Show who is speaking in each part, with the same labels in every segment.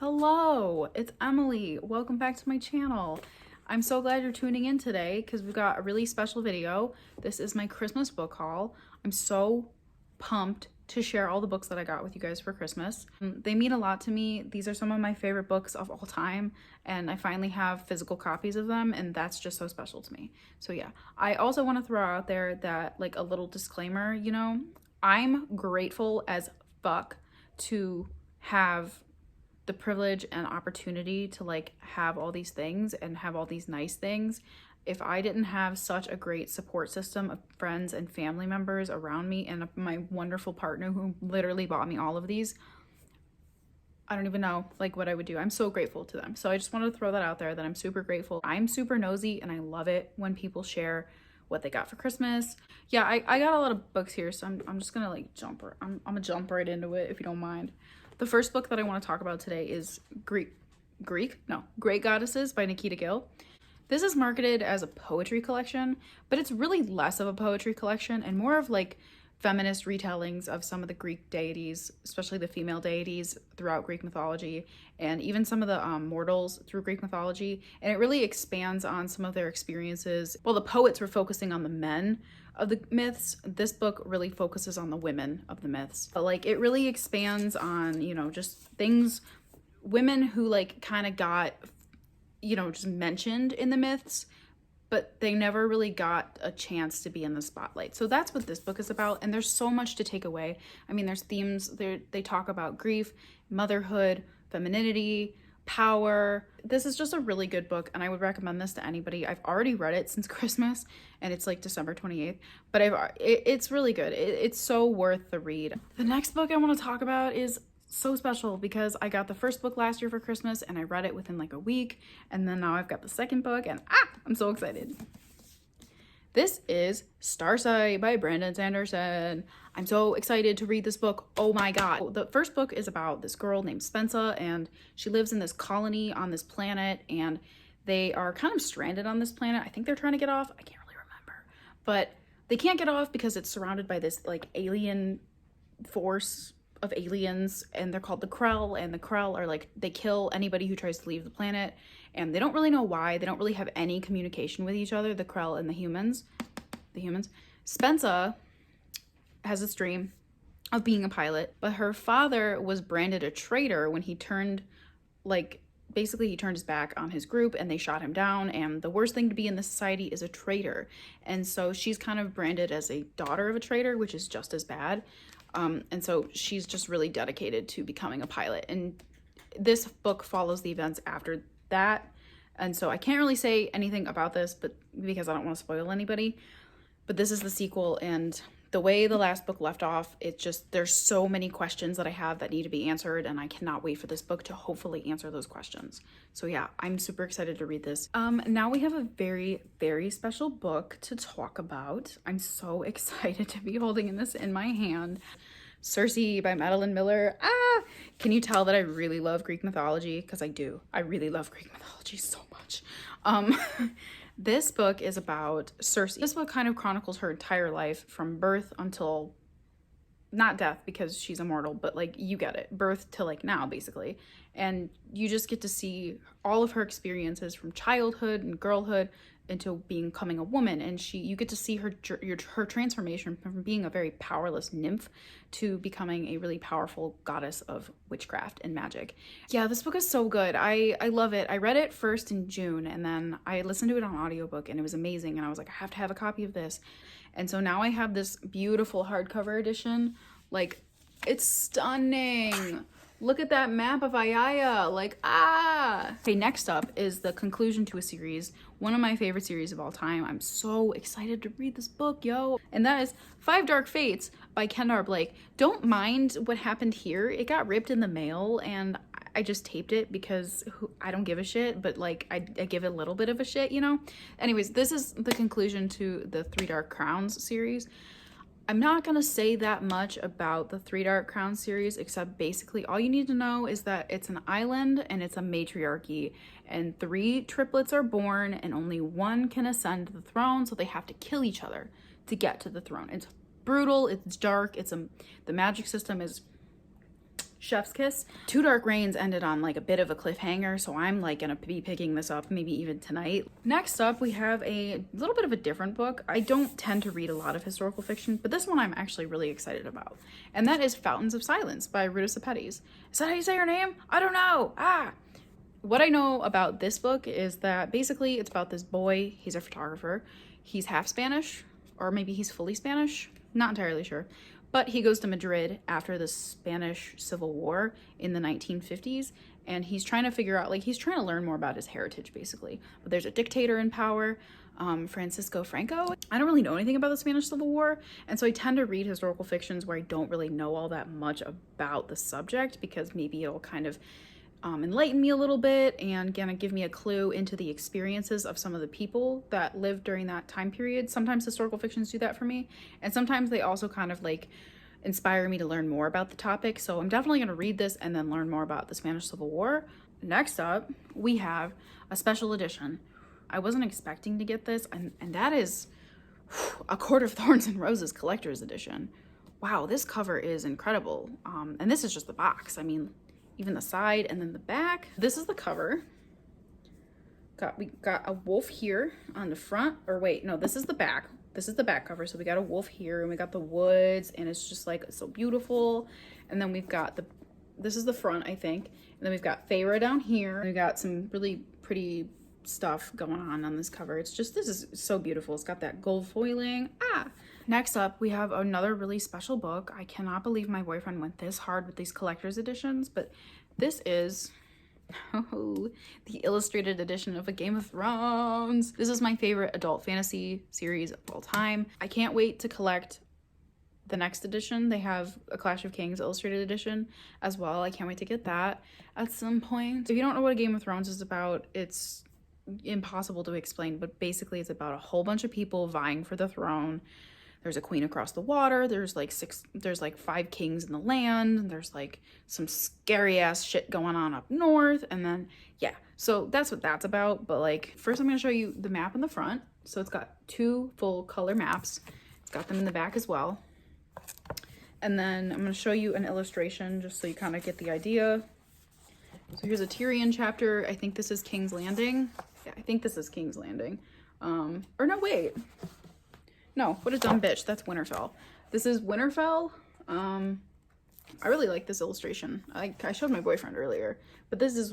Speaker 1: Hello, it's Emily. Welcome back to my channel. I'm so glad you're tuning in today because we've got a really special video. This is my Christmas book haul. I'm so pumped to share all the books that I got with you guys for Christmas. They mean a lot to me. These are some of my favorite books of all time, and I finally have physical copies of them, and that's just so special to me. So yeah, I also want to throw out there that, like, a little disclaimer, I'm grateful as fuck to have the privilege and opportunity to like have all these things and have all these nice things. If I didn't have such a great support system of friends and family members around me and my wonderful partner who literally bought me all of these, I don't even know like what I would do. I'm so grateful to them. So I just wanted to throw that out there that I'm super grateful. I'm super nosy and I love it when people share what they got for Christmas. Yeah, I got a lot of books here, so I'm just gonna like I'm gonna jump right into it if you don't mind. The first book that I want to talk about today is Great Goddesses by Nikita Gill. This is marketed as a poetry collection, but it's really less of a poetry collection and more of like feminist retellings of some of the Greek deities, especially the female deities throughout Greek mythology, and even some of the mortals through Greek mythology. And it really expands on some of their experiences. While the poets were focusing on the men of the myths, this book really focuses on the women of the myths. But like it really expands on, just things, women who like kind of got, just mentioned in the myths, but they never really got a chance to be in the spotlight. So that's what this book is about, and there's so much to take away. I mean, there's themes there. They talk about grief, motherhood, femininity, power. This is just a really good book, and I would recommend this to anybody. I've already read it since Christmas, and it's like December 28th, but it's really good. It's so worth the read. The next book I want to talk about is so special because I got the first book last year for Christmas and I read it within like a week, and then now I've got the second book and I'm so excited. This is Starsight by Brandon Sanderson. I'm so excited to read this book. Oh my god. The first book is about this girl named Spencer, and she lives in this colony on this planet, and they are kind of stranded on this planet. I think they're trying to get off. I can't really remember. But they can't get off because it's surrounded by this like alien force of aliens, and they're called the Krell, and the Krell are like, they kill anybody who tries to leave the planet, and they don't really know why. They don't really have any communication with each other, the Krell and the humans. Spencer has this dream of being a pilot, but her father was branded a traitor when he turned he turned his back on his group and they shot him down, and the worst thing to be in this society is a traitor. And so she's kind of branded as a daughter of a traitor, which is just as bad. And so she's just really dedicated to becoming a pilot. And this book follows the events after that. And so I can't really say anything about this, but because I don't want to spoil anybody. But this is the sequel, and the way the last book left off, there's so many questions that I have that need to be answered, and I cannot wait for this book to hopefully answer those questions. So yeah, I'm super excited to read this. Now we have a very, very special book to talk about. I'm so excited to be holding this in my hand. Circe by Madeline Miller. Can you tell that I really love Greek mythology? Because I do. I really love Greek mythology so much. This book is about Circe. This book kind of chronicles her entire life from birth until, not death because she's immortal, but like, you get it, birth to like now basically. And you just get to see all of her experiences from childhood and girlhood into becoming a woman, and you get to see her transformation from being a very powerless nymph to becoming a really powerful goddess of witchcraft and magic. Yeah, this book is so good. I love it. I read it first in June, and then I listened to it on audiobook, and it was amazing, and I was like, I have to have a copy of this. And so now I have this beautiful hardcover edition. Like, it's stunning. Look at that map of Ayaya, Okay, next up is the conclusion to a series, one of my favorite series of all time. I'm so excited to read this book, yo. And that is Five Dark Fates by Kendar Blake. Don't mind what happened here. It got ripped in the mail, and I just taped it because I don't give a shit, but like, I give a little bit of a shit, Anyways, this is the conclusion to the Three Dark Crowns series. I'm not going to say that much about the Three Dark Crowns series, except basically all you need to know is that it's an island and it's a matriarchy, and 3 triplets are born and only 1 can ascend the throne, so they have to kill each other to get to the throne. It's brutal, it's dark, the magic system is Chef's Kiss. Two Dark Reigns ended on like a bit of a cliffhanger, so I'm like gonna be picking this up maybe even tonight. Next up, we have a little bit of a different book. I don't tend to read a lot of historical fiction, but this one I'm actually really excited about. And that is Fountains of Silence by Ruta Sepetys. Is that how you say her name? I don't know. What I know about this book is that basically it's about this boy. He's a photographer. He's half Spanish, or maybe he's fully Spanish. Not entirely sure. But he goes to Madrid after the Spanish Civil War in the 1950s, and he's trying to figure out, like, he's trying to learn more about his heritage, basically. But there's a dictator in power, Francisco Franco. I don't really know anything about the Spanish Civil War, and so I tend to read historical fictions where I don't really know all that much about the subject, because maybe it'll kind of enlighten me a little bit and gonna give me a clue into the experiences of some of the people that lived during that time period. Sometimes historical fictions do that for me, and sometimes they also kind of like inspire me to learn more about the topic. So I'm definitely gonna read this and then learn more about the Spanish Civil War. Next up, we have a special edition. I wasn't expecting to get this, and that is A Court of Thorns and Roses Collector's Edition. Wow, this cover is incredible. And this is just the box. I mean, even the side and then the back. This is the cover. We got a wolf here on the front, or wait, no, this is the back. This is the back cover. So we got a wolf here, and we got the woods, and it's just like so beautiful. And then we've got this is the front, I think. And then we've got Feyre down here. And we got some really pretty stuff going on this cover. It's just, this is so beautiful. It's got that gold foiling. Next up, we have another really special book. I cannot believe my boyfriend went this hard with these collector's editions, but this is the illustrated edition of A Game of Thrones. This is my favorite adult fantasy series of all time. I can't wait to collect the next edition. They have A Clash of Kings illustrated edition as well. I can't wait to get that at some point. If you don't know what A Game of Thrones is about, it's impossible to explain, but basically it's about a whole bunch of people vying for the throne. There's a queen across the water. There's like 5 kings in the land. And there's like some scary ass shit going on up north. And then, yeah, so that's what that's about. But like, first I'm gonna show you the map in the front. So it's got 2 full color maps. It's got them in the back as well. And then I'm gonna show you an illustration just so you kind of get the idea. So here's a Tyrion chapter. I think this is King's Landing. Yeah, I think this is King's Landing. Or no, wait. No, what a dumb bitch. That's Winterfell. This is Winterfell. I really like this illustration. I showed my boyfriend earlier, but this is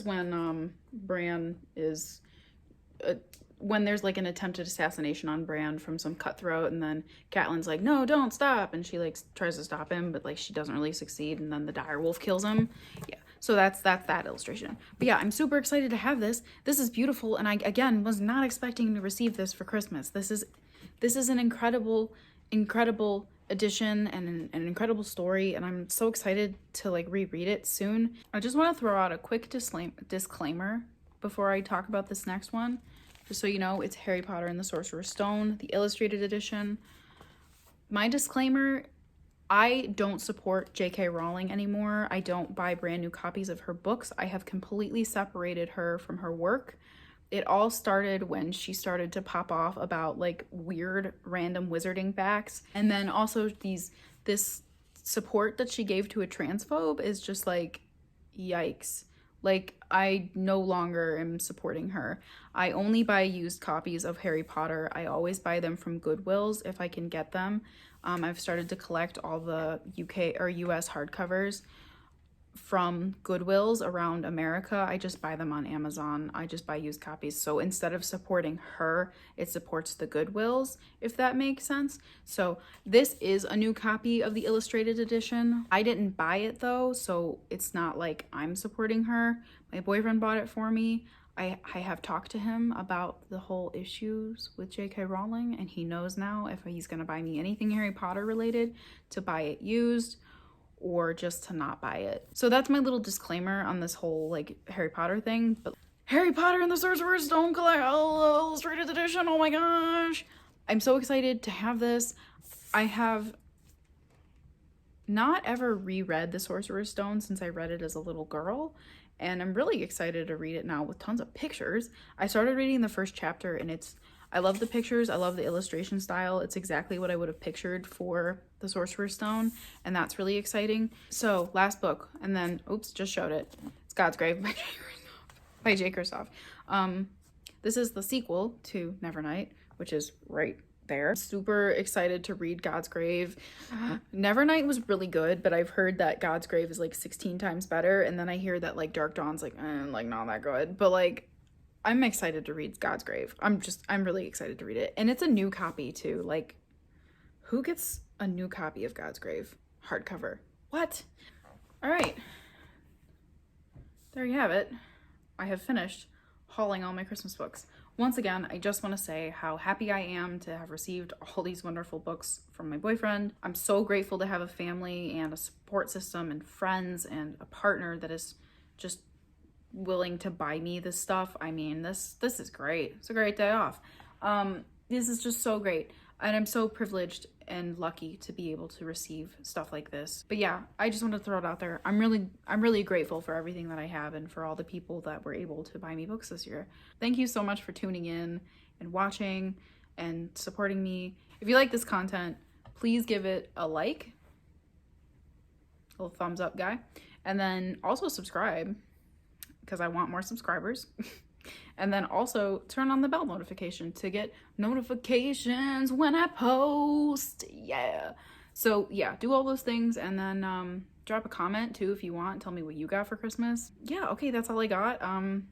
Speaker 1: when Bran is when there's like an attempted assassination on Bran from some cutthroat, and then Catelyn's like, no, don't stop, and she like tries to stop him, but like she doesn't really succeed, and then the dire wolf kills him. Yeah, so that's that illustration. But yeah, I'm super excited to have this. This is beautiful, and I again was not expecting to receive this for Christmas. This is an incredible edition and an incredible story, and I'm so excited to like reread it soon. I just want to throw out a quick disclaimer before I talk about this next one. Just so you know, it's Harry Potter and the Sorcerer's Stone, the illustrated edition. My disclaimer, I don't support J.K. Rowling anymore. I don't buy brand new copies of her books. I have completely separated her from her work. It all started when she started to pop off about like weird random wizarding facts. And then also this support that she gave to a transphobe is just like, yikes. Like, I no longer am supporting her. I only buy used copies of Harry Potter. I always buy them from Goodwills if I can get them. I've started to collect all the UK or US hardcovers from Goodwills around America. I just buy them on Amazon. I just buy used copies. So instead of supporting her, it supports the Goodwills, if that makes sense. So this is a new copy of the illustrated edition. I didn't buy it though, so it's not like I'm supporting her. My boyfriend bought it for me. I have talked to him about the whole issues with J.K. Rowling, and he knows now if he's gonna buy me anything Harry Potter related to buy it used or just to not buy it. So that's my little disclaimer on this whole like Harry Potter thing. But Harry Potter and the Sorcerer's Stone illustrated edition, oh my gosh. I'm so excited to have this. I have not ever reread the Sorcerer's Stone since I read it as a little girl, and I'm really excited to read it now with tons of pictures. I started reading the first chapter, and I love the pictures. I love the illustration style. It's exactly what I would have pictured for the Sorcerer's Stone, and that's really exciting. So last book, and then, oops, just showed it. It's God's Grave by Jay Kristoff. This is the sequel to Nevernight, which is right there. Super excited to read God's Grave. Nevernight was really good, but I've heard that God's Grave is like 16 times better, and then I hear that like Dark Dawn's like not that good. But like, I'm excited to read God's Grave. I'm really excited to read it. And it's a new copy too. Like, who gets a new copy of God's Grave? Hardcover. What? All right. There you have it. I have finished hauling all my Christmas books. Once again, I just want to say how happy I am to have received all these wonderful books from my boyfriend. I'm so grateful to have a family and a support system and friends and a partner that is just willing to buy me this stuff. I mean, this is great. It's a great day off. This is just so great, and I'm so privileged and lucky to be able to receive stuff like this. But yeah, I just want to throw it out there. I'm really grateful for everything that I have and for all the people that were able to buy me books this year. Thank you so much for tuning in and watching and supporting me. If you like this content, please give it a like, a little thumbs up guy, and then also subscribe, because I want more subscribers. And then also turn on the bell notification to get notifications when I post. Yeah. So yeah, do all those things, and then drop a comment too if you want. Tell me what you got for Christmas. Yeah, okay, that's all I got. Gonna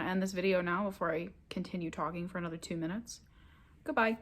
Speaker 1: end this video now before I continue talking for another 2 minutes. Goodbye.